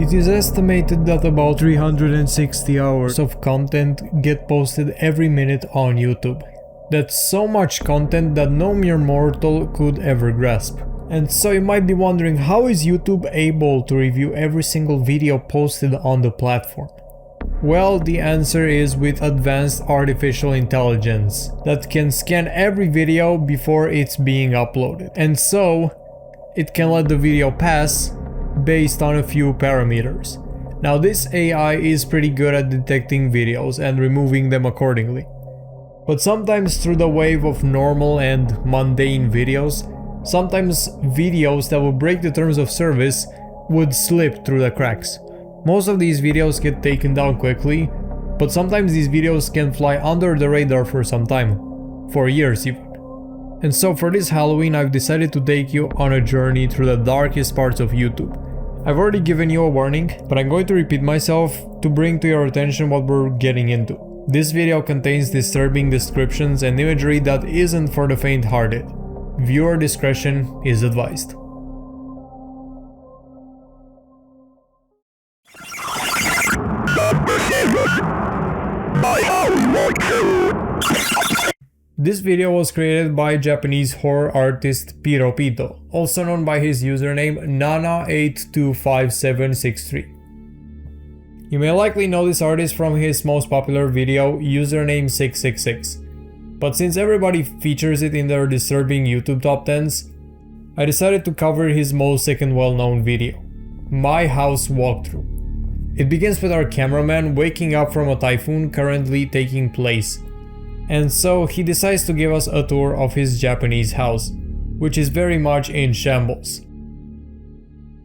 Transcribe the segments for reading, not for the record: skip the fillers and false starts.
It is estimated that about 360 hours of content get posted every minute on YouTube. That's so much content that no mere mortal could ever grasp. And so you might be wondering, how is YouTube able to review every single video posted on the platform? Well, the answer is with advanced artificial intelligence that can scan every video before it's being uploaded. And so, it can let the video pass based on a few parameters. Now, this AI is pretty good at detecting videos and removing them accordingly. But sometimes through the wave of normal and mundane videos, sometimes videos that would break the terms of service would slip through the cracks. Most of these videos get taken down quickly, but sometimes these videos can fly under the radar for some time, for years even. And so for this Halloween, I've decided to take you on a journey through the darkest parts of YouTube. I've already given you a warning, but I'm going to repeat myself to bring to your attention what we're getting into. This video contains disturbing descriptions and imagery that isn't for the faint-hearted. Viewer discretion is advised. This video was created by Japanese horror artist Piro Pito, also known by his username Nana825763. You may likely know this artist from his most popular video, username 666. But since everybody features it in their disturbing YouTube top 10s, I decided to cover his most second well-known video, My House Walkthrough. It begins with our cameraman waking up from a typhoon currently taking place, and so he decides to give us a tour of his Japanese house, which is very much in shambles.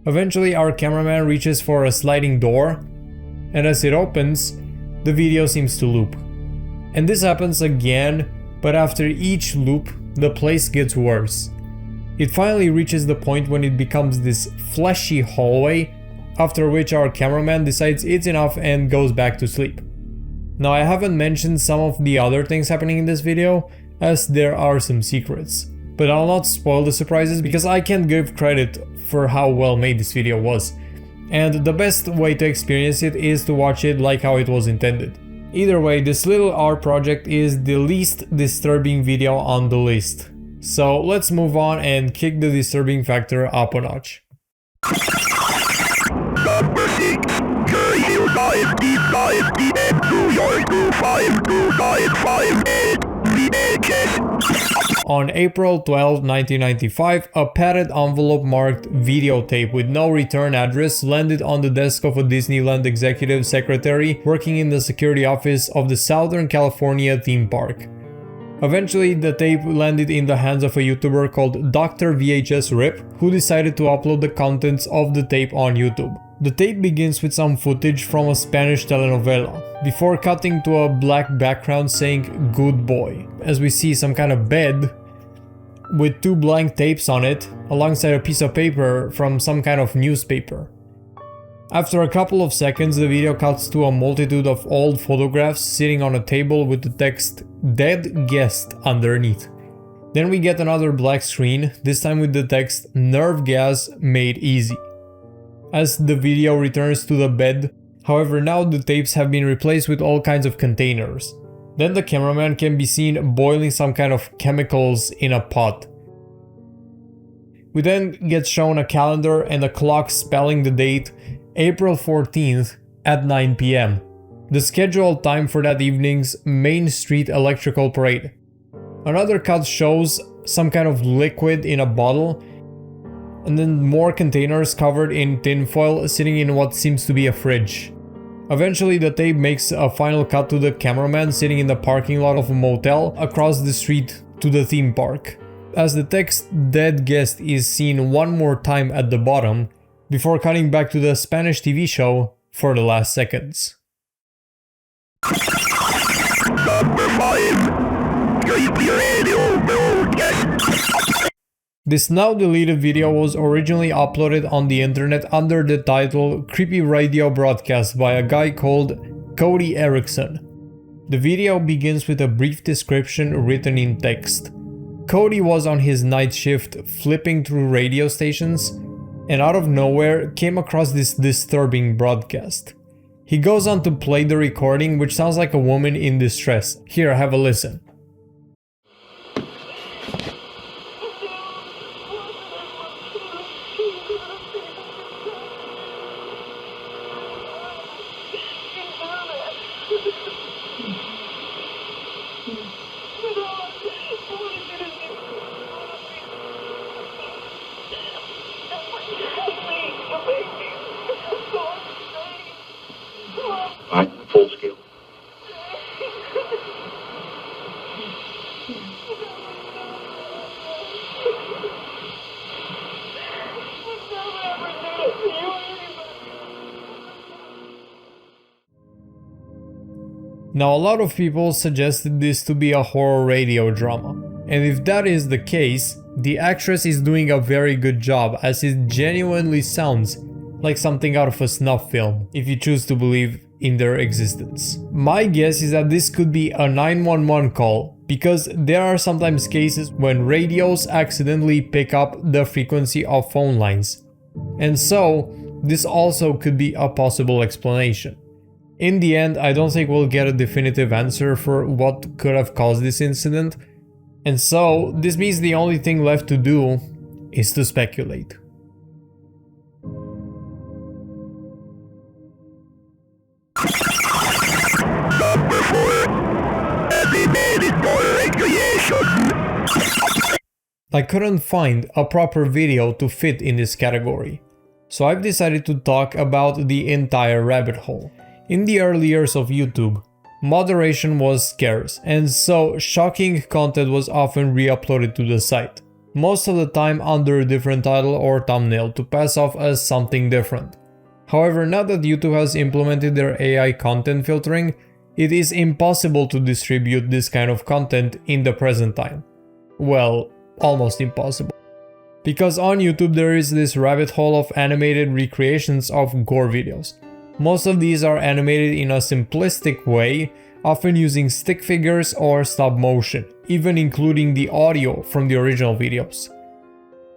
Eventually our cameraman reaches for a sliding door, and as it opens, the video seems to loop. And this happens again, but after each loop, the place gets worse. It finally reaches the point when it becomes this fleshy hallway, after which our cameraman decides it's enough and goes back to sleep. Now, I haven't mentioned some of the other things happening in this video, as there are some secrets. But I'll not spoil the surprises because I can't give credit for how well made this video was. And the best way to experience it is to watch it like how it was intended. Either way, this little art project is the least disturbing video on the list. So let's move on and kick the disturbing factor up a notch. Number 6, Jersey 5D5DM New York 25255 VHS. On April 12, 1995, a padded envelope marked videotape with no return address landed on the desk of a Disneyland executive secretary working in the security office of the Southern California theme park. Eventually, the tape landed in the hands of a YouTuber called Dr. VHS Rip, who decided to upload the contents of the tape on YouTube. The tape begins with some footage from a Spanish telenovela, before cutting to a black background saying "good boy," as we see some kind of bed with two blank tapes on it, alongside a piece of paper from some kind of newspaper. After a couple of seconds, the video cuts to a multitude of old photographs sitting on a table with the text "Dead Guest" underneath. Then we get another black screen, this time with the text "Nerve Gas Made Easy." As the video returns to the bed, however, now the tapes have been replaced with all kinds of containers. Then the cameraman can be seen boiling some kind of chemicals in a pot. We then get shown a calendar and a clock spelling the date April 14th at 9 PM, the scheduled time for that evening's Main Street Electrical Parade. Another cut shows some kind of liquid in a bottle, and then more containers covered in tinfoil sitting in what seems to be a fridge. Eventually, the tape makes a final cut to the cameraman sitting in the parking lot of a motel across the street to the theme park, as the text "Dead Guest" is seen one more time at the bottom, before cutting back to the Spanish TV show for the last seconds. Number 5, Creepy Radio Broadcast. This now deleted video was originally uploaded on the internet under the title Creepy Radio Broadcast by a guy called Erickson. The video begins with a brief description written in text. Cody was on his night shift flipping through radio stations, and out of nowhere came across this disturbing broadcast. He goes on to play the recording, which sounds like a woman in distress. Here, have a listen. Full scale. Now, a lot of people suggested this to be a horror radio drama, and if that is the case, the actress is doing a very good job, as it genuinely sounds like something out of a snuff film, if you choose to believe in their existence. My guess is that this could be a 911 call, because there are sometimes cases when radios accidentally pick up the frequency of phone lines, and so this also could be a possible explanation. In the end, I don't think we'll get a definitive answer for what could have caused this incident, and so this means the only thing left to do is to speculate. Number 4. Animated horror recreation. I couldn't find a proper video to fit in this category, so I've decided to talk about the entire rabbit hole. In the early years of YouTube, moderation was scarce, and so shocking content was often re-uploaded to the site, most of the time under a different title or thumbnail to pass off as something different. However, now that YouTube has implemented their AI content filtering, it is impossible to distribute this kind of content in the present time. Well, almost impossible. Because on YouTube there is this rabbit hole of animated recreations of gore videos. Most of these are animated in a simplistic way, often using stick figures or stop motion, even including the audio from the original videos.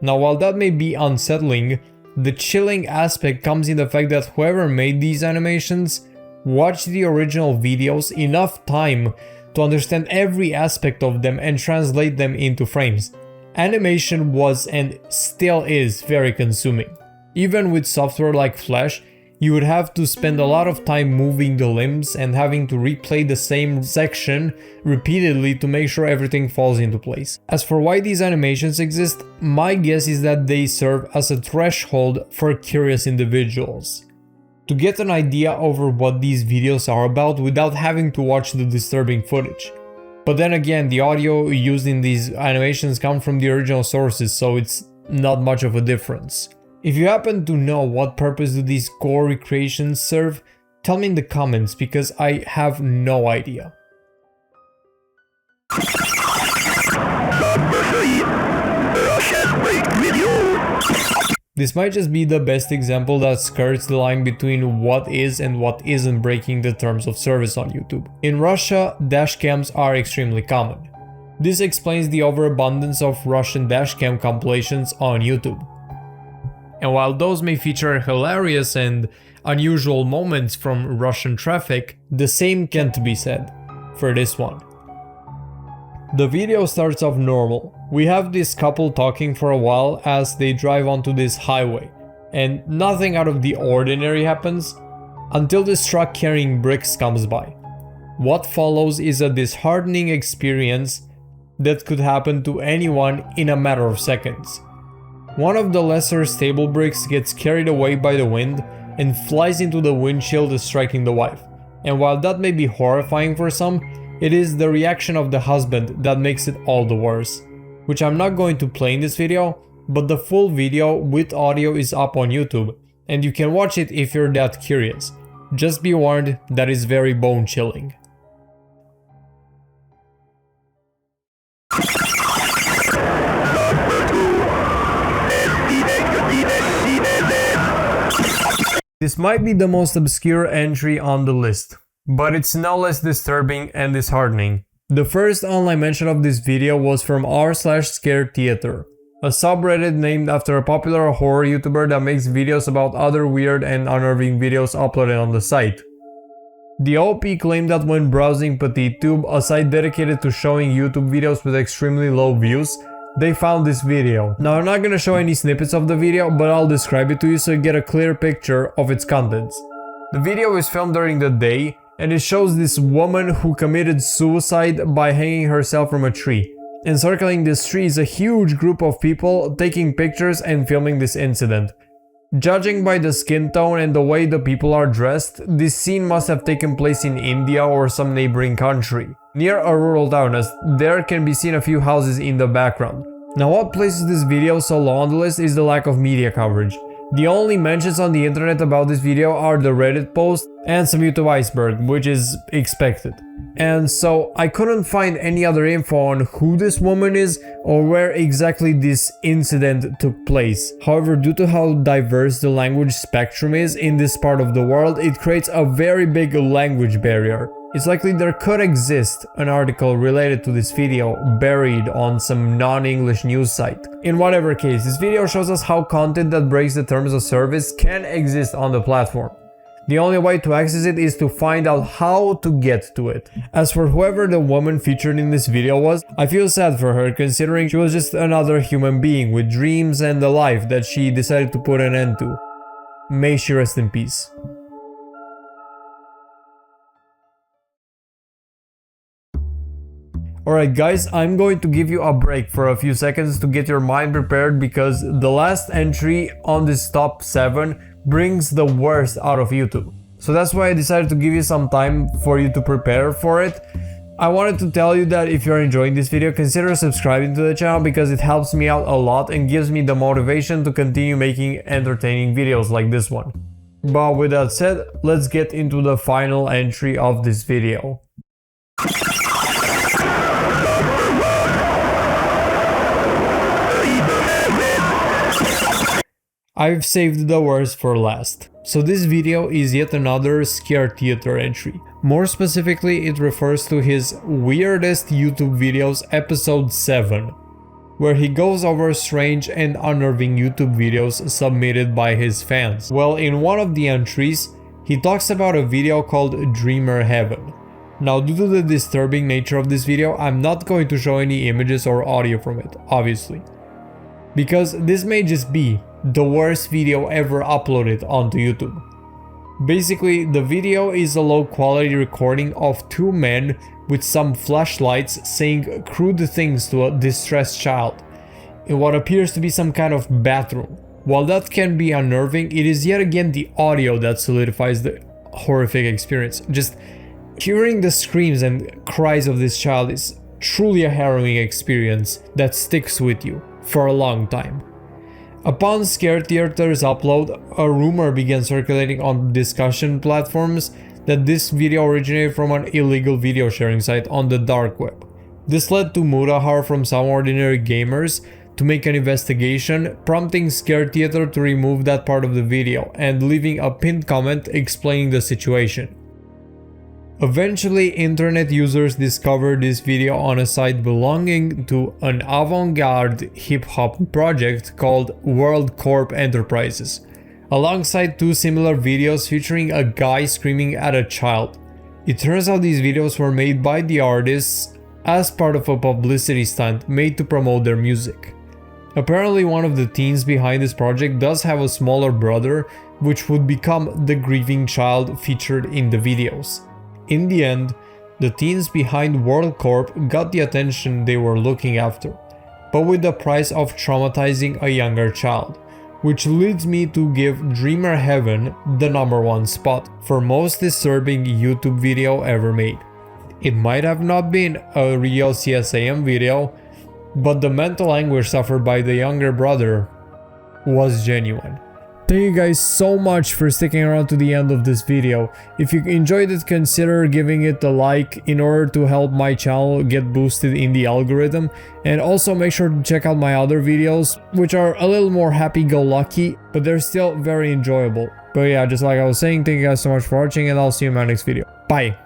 Now, while that may be unsettling, the chilling aspect comes in the fact that whoever made these animations watched the original videos enough time to understand every aspect of them and translate them into frames. Animation was and still is very consuming. Even with software like Flash, you would have to spend a lot of time moving the limbs and having to replay the same section repeatedly to make sure everything falls into place. As for why these animations exist, my guess is that they serve as a threshold for curious individuals to get an idea over what these videos are about without having to watch the disturbing footage. But then again, the audio used in these animations come from the original sources, so it's not much of a difference. If you happen to know what purpose do these gore recreations serve, tell me in the comments, because I have no idea. Number 3. Russian break video. This might just be the best example that skirts the line between what is and what isn't breaking the terms of service on YouTube. In Russia, dashcams are extremely common. This explains the overabundance of Russian dashcam compilations on YouTube. And while those may feature hilarious and unusual moments from Russian traffic, the same can't be said for this one. The video starts off normal. We have this couple talking for a while as they drive onto this highway, and nothing out of the ordinary happens until this truck carrying bricks comes by. What follows is a disheartening experience that could happen to anyone in a matter of seconds. One of the lesser stable bricks gets carried away by the wind and flies into the windshield, striking the wife. And while that may be horrifying for some, it is the reaction of the husband that makes it all the worse, which I'm not going to play in this video, but the full video with audio is up on YouTube, and you can watch it if you're that curious. Just be warned, that is very bone-chilling. This might be the most obscure entry on the list, but it's no less disturbing and disheartening. The first online mention of this video was from r/scared theater, a subreddit named after a popular horror YouTuber that makes videos about other weird and unnerving videos uploaded on the site. The OP claimed that when browsing PetiteTube, a site dedicated to showing YouTube videos with extremely low views, they found this video. Now I'm not gonna show any snippets of the video, but I'll describe it to you so you get a clear picture of its contents. The video is filmed during the day, and it shows this woman who committed suicide by hanging herself from a tree. Encircling this tree is a huge group of people taking pictures and filming this incident. Judging by the skin tone and the way the people are dressed, this scene must have taken place in India or some neighboring country, near a rural town, as there can be seen a few houses in the background. Now what places this video so low on the list is the lack of media coverage. The only mentions on the internet about this video are the Reddit post and some YouTube iceberg, which is expected. And so I couldn't find any other info on who this woman is or where exactly this incident took place. However, due to how diverse the language spectrum is in this part of the world, it creates a very big language barrier. It's likely there could exist an article related to this video buried on some non-English news site. In whatever case, this video shows us how content that breaks the terms of service can exist on the platform. The only way to access it is to find out how to get to it. As for whoever the woman featured in this video was, I feel sad for her considering she was just another human being with dreams and a life that she decided to put an end to. May she rest in peace. Alright guys, I'm going to give you a break for a few seconds to get your mind prepared because the last entry on this top 7 brings the worst out of YouTube. So that's why I decided to give you some time for you to prepare for it. I wanted to tell you that if you're enjoying this video, consider subscribing to the channel because it helps me out a lot and gives me the motivation to continue making entertaining videos like this one. But with that said, let's get into the final entry of this video. I've saved the worst for last. So this video is yet another Scare Theater entry. More specifically, it refers to his weirdest YouTube videos episode 7, where he goes over strange and unnerving YouTube videos submitted by his fans. Well, in one of the entries, he talks about a video called Dreamer Heaven. Now, due to the disturbing nature of this video, I'm not going to show any images or audio from it, obviously, because this may just be the worst video ever uploaded onto YouTube. Basically, the video is a low quality recording of two men with some flashlights saying crude things to a distressed child in what appears to be some kind of bathroom. While that can be unnerving, it is yet again the audio that solidifies the horrific experience. Just hearing the screams and cries of this child is truly a harrowing experience that sticks with you for a long time. Upon Scare Theater's upload, a rumor began circulating on discussion platforms that this video originated from an illegal video sharing site on the dark web. This led to Mudahar from Some Ordinary Gamers to make an investigation, prompting Scare Theater to remove that part of the video and leaving a pinned comment explaining the situation. Eventually, internet users discovered this video on a site belonging to an avant-garde hip-hop project called World Corp Enterprises, alongside two similar videos featuring a guy screaming at a child. It turns out these videos were made by the artists as part of a publicity stunt made to promote their music. Apparently, one of the teens behind this project does have a smaller brother, which would become the grieving child featured in the videos. In the end, the teens behind World Corp got the attention they were looking after, but with the price of traumatizing a younger child, which leads me to give Dreamer Heaven the #1 spot for most disturbing YouTube video ever made. It might have not been a real CSAM video, but the mental anguish suffered by the younger brother was genuine. Thank you guys so much for sticking around to the end of this video. If you enjoyed it, consider giving it a like in order to help my channel get boosted in the algorithm, and also make sure to check out my other videos, which are a little more happy-go-lucky, but they're still very enjoyable. But yeah, just like I was saying, thank you guys so much for watching, and I'll see you in my next video. Bye!